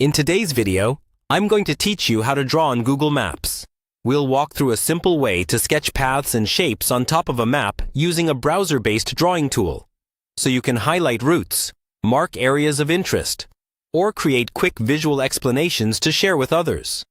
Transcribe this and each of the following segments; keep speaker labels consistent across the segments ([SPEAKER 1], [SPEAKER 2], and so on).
[SPEAKER 1] In today's video, I'm going to teach you how to draw on Google Maps. We'll walk through a simple way to sketch paths and shapes on top of a map using a browser-based drawing tool, so you can highlight routes, mark areas of interest, or create quick visual explanations to share with others.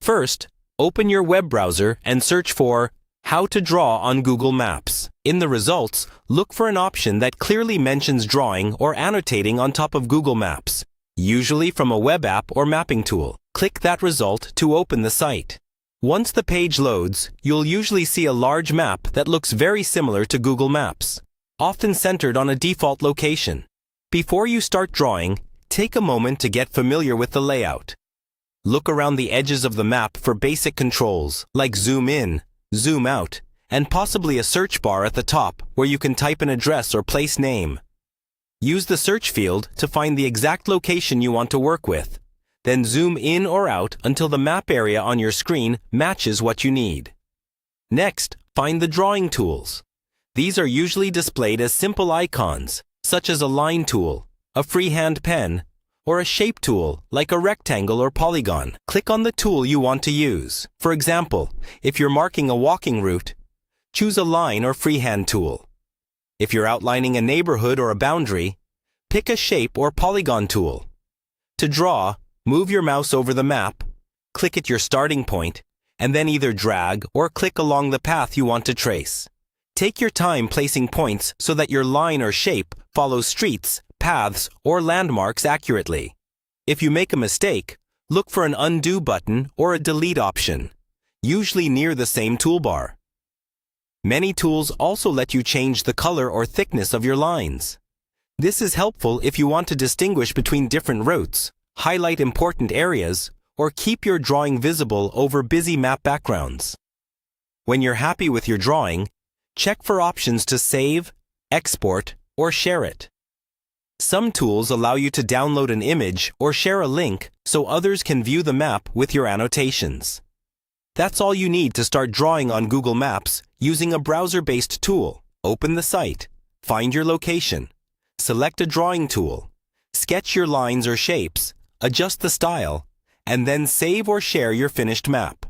[SPEAKER 1] First, open your web browser and search for How to Draw on Google Maps. In the results, look for an option that clearly mentions drawing or annotating on top of Google Maps, usually from a web app or mapping tool. Click that result to open the site. Once the page loads, you'll usually see a large map that looks very similar to Google Maps, often centered on a default location. Before you start drawing, take a moment to get familiar with the layout. Look around the edges of the map for basic controls like zoom in, zoom out, and possibly a search bar at the top where you can type an address or place name. Use the search field to find the exact location you want to work with. Then zoom in or out until the map area on your screen matches what you need. Next, find the drawing tools. These are usually displayed as simple icons, such as a line tool, a freehand pen, or a shape tool like a rectangle or polygon. Click on the tool you want to use. For example, if you're marking a walking route, choose a line or freehand tool. If you're outlining a neighborhood or a boundary, pick a shape or polygon tool. To draw, move your mouse over the map, click at your starting point, and then either drag or click along the path you want to trace. Take your time placing points so that your line or shape follows streets, paths, or landmarks accurately. If you make a mistake, look for an undo button or a delete option, usually near the same toolbar. Many tools also let you change the color or thickness of your lines. This is helpful if you want to distinguish between different routes, highlight important areas, or keep your drawing visible over busy map backgrounds. When you're happy with your drawing, check for options to save, export, or share it. Some tools allow you to download an image or share a link so others can view the map with your annotations. That's all you need to start drawing on Google Maps using a browser-based tool. Open the site, find your location, select a drawing tool, sketch your lines or shapes, adjust the style, and then save or share your finished map.